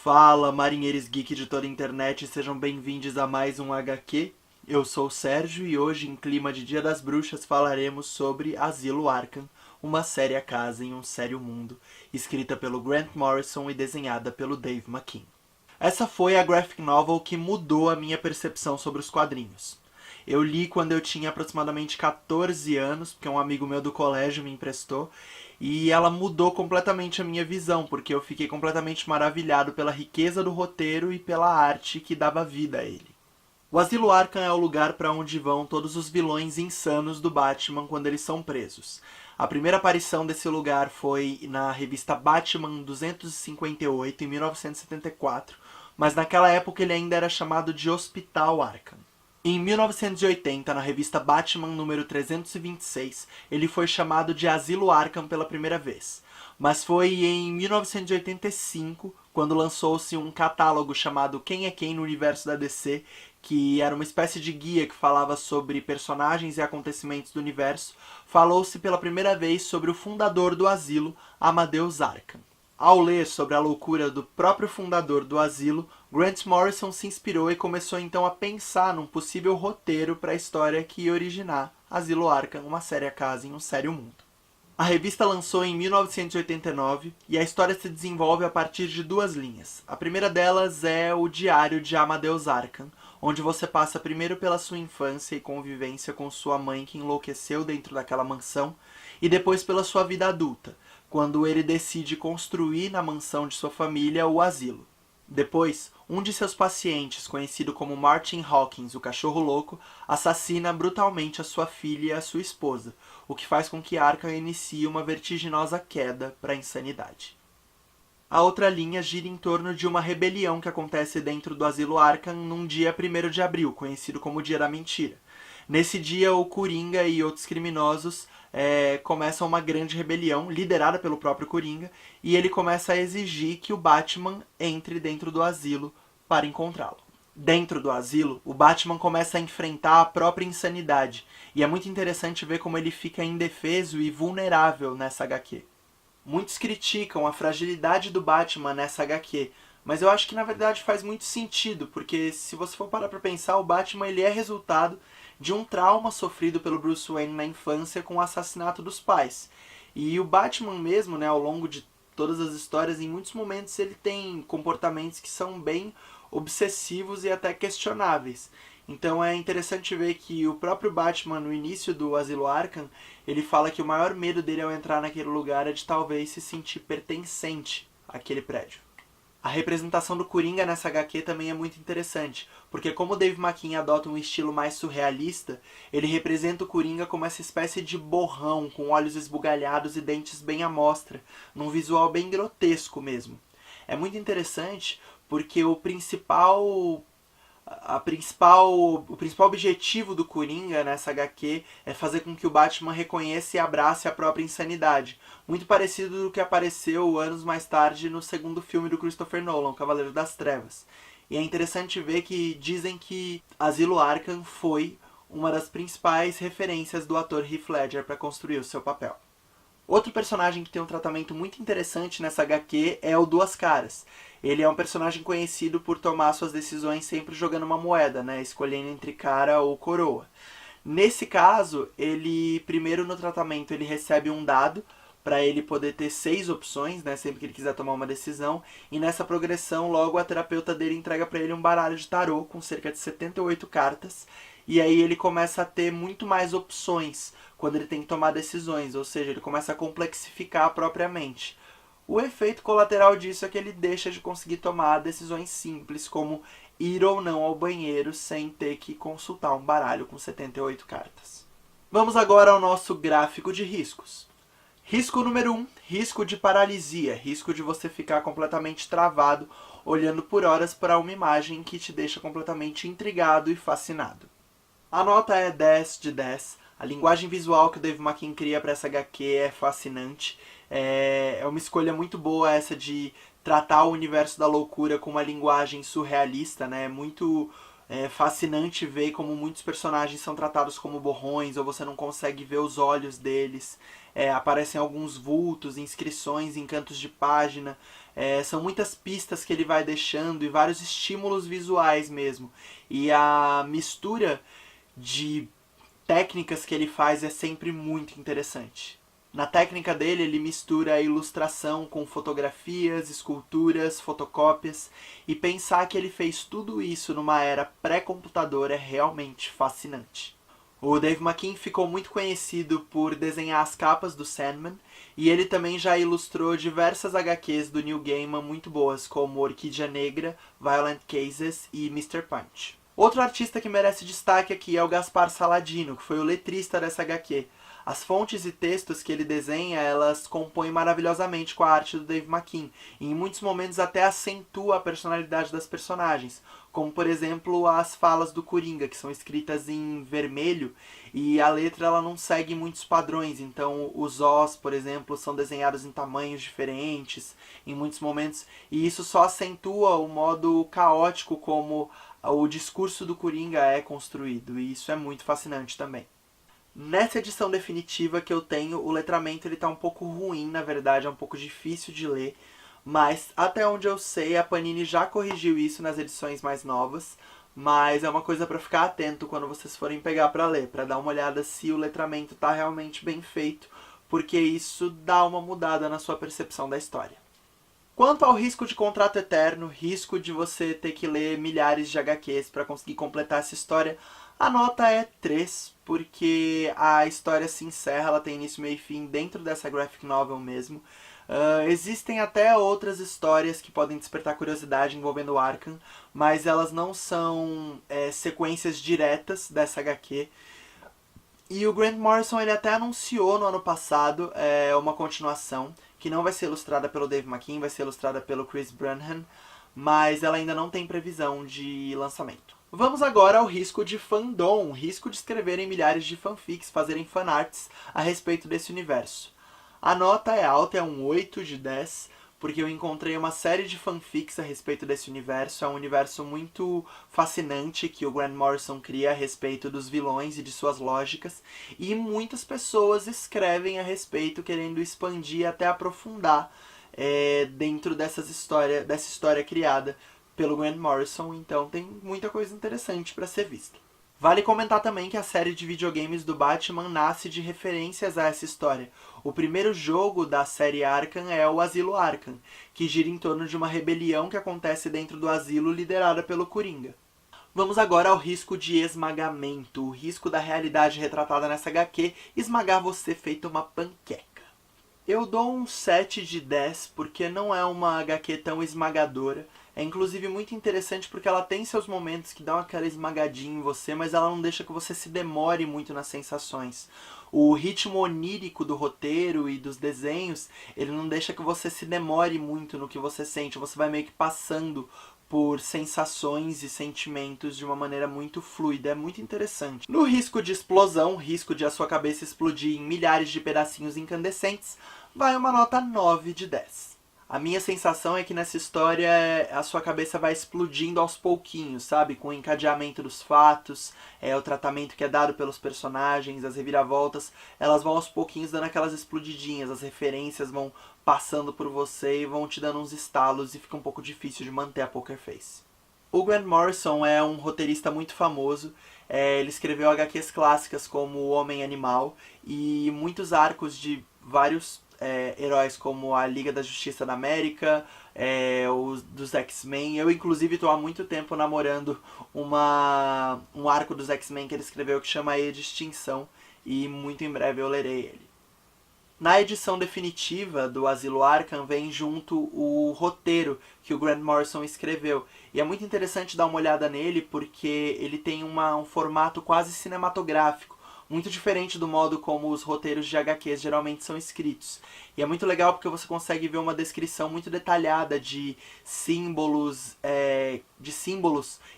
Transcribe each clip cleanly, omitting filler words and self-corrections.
Fala, marinheiros geek de toda a internet, sejam bem-vindos a mais um HQ. Eu sou o Sérgio e hoje, em clima de Dia das Bruxas, falaremos sobre Asilo Arkham, uma séria casa em um sério mundo, escrita pelo Grant Morrison e desenhada pelo Dave McKean. Essa foi a graphic novel que mudou a minha percepção sobre os quadrinhos. Eu li quando eu tinha aproximadamente 14 anos, porque um amigo meu do colégio me emprestou, e ela mudou completamente a minha visão, porque eu fiquei completamente maravilhado pela riqueza do roteiro e pela arte que dava vida a ele. O Asilo Arkham é o lugar para onde vão todos os vilões insanos do Batman quando eles são presos. A primeira aparição desse lugar foi na revista Batman 258, em 1974, mas naquela época ele ainda era chamado de Hospital Arkham. Em 1980, na revista Batman número 326, ele foi chamado de Asilo Arkham pela primeira vez. Mas foi em 1985, quando lançou-se um catálogo chamado Quem é Quem no Universo da DC, que era uma espécie de guia que falava sobre personagens e acontecimentos do universo, falou-se pela primeira vez sobre o fundador do asilo, Amadeus Arkham. Ao ler sobre a loucura do próprio fundador do asilo, Grant Morrison se inspirou e começou então a pensar num possível roteiro para a história que ia originar Asilo Arkham, uma séria casa em um sério mundo. A revista lançou em 1989 e a história se desenvolve a partir de duas linhas. A primeira delas é o Diário de Amadeus Arkham, onde você passa primeiro pela sua infância e convivência com sua mãe que enlouqueceu dentro daquela mansão, e depois pela sua vida adulta, quando ele decide construir na mansão de sua família o asilo. Depois, um de seus pacientes, conhecido como Martin Hawkins, o cachorro louco, assassina brutalmente a sua filha e a sua esposa, o que faz com que Arkham inicie uma vertiginosa queda para a insanidade. A outra linha gira em torno de uma rebelião que acontece dentro do Asilo Arkham num dia 1º de abril, conhecido como Dia da Mentira. Nesse dia, o Coringa e outros criminosos começam uma grande rebelião, liderada pelo próprio Coringa, e ele começa a exigir que o Batman entre dentro do asilo para encontrá-lo. Dentro do asilo, o Batman começa a enfrentar a própria insanidade, e é muito interessante ver como ele fica indefeso e vulnerável nessa HQ. Muitos criticam a fragilidade do Batman nessa HQ, mas eu acho que na verdade faz muito sentido, porque se você for parar pra pensar, o Batman ele é resultado de um trauma sofrido pelo Bruce Wayne na infância com o assassinato dos pais. E o Batman mesmo, ao longo de todas as histórias, em muitos momentos ele tem comportamentos que são bem obsessivos e até questionáveis. Então é interessante ver que o próprio Batman, no início do Asilo Arkham, ele fala que o maior medo dele ao entrar naquele lugar é de talvez se sentir pertencente àquele prédio. A representação do Coringa nessa HQ também é muito interessante, porque como o Dave McKean adota um estilo mais surrealista, ele representa o Coringa como essa espécie de borrão, com olhos esbugalhados e dentes bem à mostra, num visual bem grotesco mesmo. É muito interessante porque o principal objetivo do Coringa nessa HQ é fazer com que o Batman reconheça e abrace a própria insanidade. Muito parecido do que apareceu anos mais tarde no segundo filme do Christopher Nolan, Cavaleiro das Trevas. E é interessante ver que dizem que Asilo Arkham foi uma das principais referências do ator Heath Ledger para construir o seu papel. Outro personagem que tem um tratamento muito interessante nessa HQ é o Duas Caras. Ele é um personagem conhecido por tomar suas decisões sempre jogando uma moeda, escolhendo entre cara ou coroa. Nesse caso, ele primeiro no tratamento ele recebe um dado para ele poder ter 6 opções, sempre que ele quiser tomar uma decisão, e nessa progressão logo a terapeuta dele entrega para ele um baralho de tarô com cerca de 78 cartas, e aí ele começa a ter muito mais opções quando ele tem que tomar decisões, ou seja, ele começa a complexificar a própria mente. O efeito colateral disso é que ele deixa de conseguir tomar decisões simples, como ir ou não ao banheiro sem ter que consultar um baralho com 78 cartas. Vamos agora ao nosso gráfico de riscos. Risco número 1, risco de paralisia, risco de você ficar completamente travado, olhando por horas para uma imagem que te deixa completamente intrigado e fascinado. A nota é 10 de 10. A linguagem visual que o Dave McKean cria para essa HQ é fascinante. É uma escolha muito boa essa de tratar o universo da loucura com uma linguagem surrealista, É muito fascinante ver como muitos personagens são tratados como borrões, ou você não consegue ver os olhos deles. Aparecem alguns vultos, inscrições em cantos de página. São muitas pistas que ele vai deixando e vários estímulos visuais mesmo. E a mistura de técnicas que ele faz é sempre muito interessante. Na técnica dele, ele mistura a ilustração com fotografias, esculturas, fotocópias, e pensar que ele fez tudo isso numa era pré-computador é realmente fascinante. O Dave McKean ficou muito conhecido por desenhar as capas do Sandman, e ele também já ilustrou diversas HQs do Neil Gaiman muito boas, como Orquídea Negra, Violent Cases e Mr. Punch. Outro artista que merece destaque aqui é o Gaspar Saladino, que foi o letrista dessa HQ. As fontes e textos que ele desenha, elas compõem maravilhosamente com a arte do Dave McKean, e em muitos momentos até acentua a personalidade das personagens, como por exemplo as falas do Coringa, que são escritas em vermelho, e a letra ela não segue muitos padrões, então os Os, por exemplo, são desenhados em tamanhos diferentes em muitos momentos, e isso só acentua o modo caótico como o discurso do Coringa é construído, e isso é muito fascinante também. Nessa edição definitiva que eu tenho, o letramento ele tá um pouco ruim, na verdade, é um pouco difícil de ler, mas até onde eu sei, a Panini já corrigiu isso nas edições mais novas, mas é uma coisa para ficar atento quando vocês forem pegar para ler, para dar uma olhada se o letramento tá realmente bem feito, porque isso dá uma mudada na sua percepção da história. Quanto ao risco de contrato eterno, risco de você ter que ler milhares de HQs para conseguir completar essa história, a nota é 3, porque a história se encerra, ela tem início, meio e fim dentro dessa graphic novel mesmo. Existem até outras histórias que podem despertar curiosidade envolvendo o Arkham, mas elas não são sequências diretas dessa HQ. E o Grant Morrison ele até anunciou no ano passado uma continuação, que não vai ser ilustrada pelo Dave McKean, vai ser ilustrada pelo Chris Branhan, mas ela ainda não tem previsão de lançamento. Vamos agora ao risco de fandom, o risco de escreverem milhares de fanfics, fazerem fanarts a respeito desse universo. A nota é alta, é um 8 de 10, porque eu encontrei uma série de fanfics a respeito desse universo. É um universo muito fascinante que o Grant Morrison cria a respeito dos vilões e de suas lógicas, e muitas pessoas escrevem a respeito, querendo expandir e até aprofundar dentro dessa história criada pelo Grant Morrison, então tem muita coisa interessante para ser vista. Vale comentar também que a série de videogames do Batman nasce de referências a essa história. O primeiro jogo da série Arkham é o Asilo Arkham, que gira em torno de uma rebelião que acontece dentro do asilo liderada pelo Coringa. Vamos agora ao risco de esmagamento, o risco da realidade retratada nessa HQ esmagar você feito uma panqueca. Eu dou um 7 de 10 porque não é uma HQ tão esmagadora. É inclusive muito interessante porque ela tem seus momentos que dão aquela esmagadinha em você, mas ela não deixa que você se demore muito nas sensações. O ritmo onírico do roteiro e dos desenhos, ele não deixa que você se demore muito no que você sente. Você vai meio que passando por sensações e sentimentos de uma maneira muito fluida, é muito interessante. No risco de explosão, risco de a sua cabeça explodir em milhares de pedacinhos incandescentes, vai uma nota 9 de 10. A minha sensação é que nessa história a sua cabeça vai explodindo aos pouquinhos, sabe? Com o encadeamento dos fatos, o tratamento que é dado pelos personagens, as reviravoltas, elas vão aos pouquinhos dando aquelas explodidinhas, as referências vão passando por você e vão te dando uns estalos e fica um pouco difícil de manter a poker face. O Grant Morrison é um roteirista muito famoso, ele escreveu HQs clássicas como O Homem-Animal e muitos arcos de vários heróis como a Liga da Justiça da América, os dos X-Men. Eu inclusive estou há muito tempo namorando um arco dos X-Men que ele escreveu que chama E de Extinção, e muito em breve eu lerei ele. Na edição definitiva do Asilo Arkham vem junto o roteiro que o Grant Morrison escreveu. E é muito interessante dar uma olhada nele porque ele tem um formato quase cinematográfico, muito diferente do modo como os roteiros de HQs geralmente são escritos. E é muito legal porque você consegue ver uma descrição muito detalhada de símbolos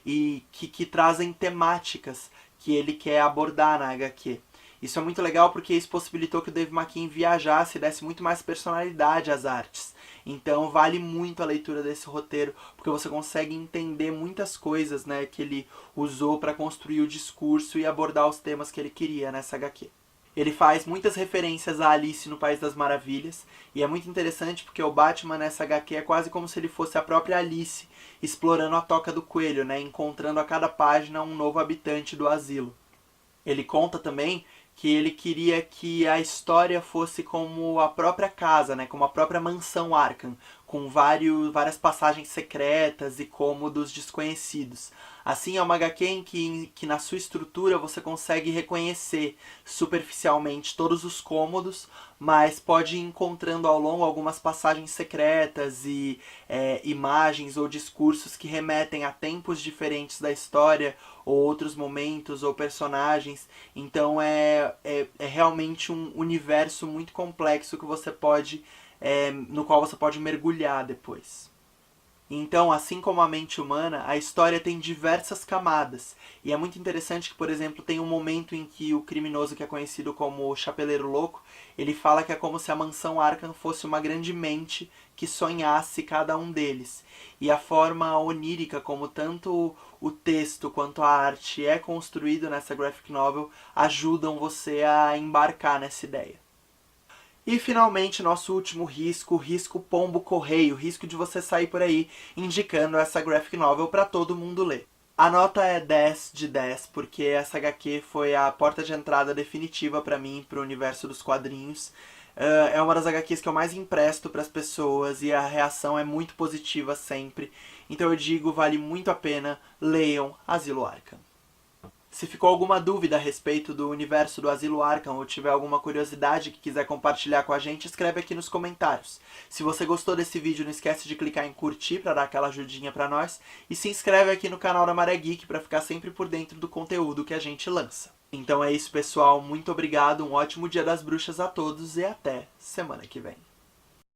e que trazem temáticas que ele quer abordar na HQ. Isso é muito legal porque isso possibilitou que o Dave McKean viajasse e desse muito mais personalidade às artes. Então vale muito a leitura desse roteiro, porque você consegue entender muitas coisas, né, que ele usou para construir o discurso e abordar os temas que ele queria nessa HQ. Ele faz muitas referências a Alice no País das Maravilhas, e é muito interessante porque o Batman nessa HQ é quase como se ele fosse a própria Alice, explorando a Toca do Coelho, né? Encontrando a cada página um novo habitante do asilo. Ele conta também que ele queria que a história fosse como a própria casa, né? Como a própria mansão Arkham, com várias passagens secretas e cômodos desconhecidos. Assim, é uma HQ em que na sua estrutura você consegue reconhecer superficialmente todos os cômodos, mas pode ir encontrando ao longo algumas passagens secretas e imagens ou discursos que remetem a tempos diferentes da história, ou outros momentos ou personagens. Então é realmente um universo muito complexo que você pode, no qual você pode mergulhar depois. Então, assim como a mente humana, a história tem diversas camadas. E é muito interessante que, por exemplo, tem um momento em que o criminoso, que é conhecido como o Chapeleiro Louco, ele fala que é como se a mansão Arkham fosse uma grande mente que sonhasse cada um deles. E a forma onírica como tanto o texto quanto a arte é construído nessa graphic novel ajudam você a embarcar nessa ideia. E finalmente, nosso último risco, o risco pombo-correio, o risco de você sair por aí indicando essa graphic novel para todo mundo ler. A nota é 10 de 10, porque essa HQ foi a porta de entrada definitiva para mim, para o universo dos quadrinhos. É uma das HQs que eu mais empresto para as pessoas e a reação é muito positiva sempre. Então eu digo, vale muito a pena, leiam Asilo Arkham. Se ficou alguma dúvida a respeito do universo do Asilo Arkham ou tiver alguma curiosidade que quiser compartilhar com a gente, escreve aqui nos comentários. Se você gostou desse vídeo, não esquece de clicar em curtir para dar aquela ajudinha pra nós. E se inscreve aqui no canal da Maré Geek para ficar sempre por dentro do conteúdo que a gente lança. Então é isso, pessoal. Muito obrigado, um ótimo Dia das Bruxas a todos e até semana que vem.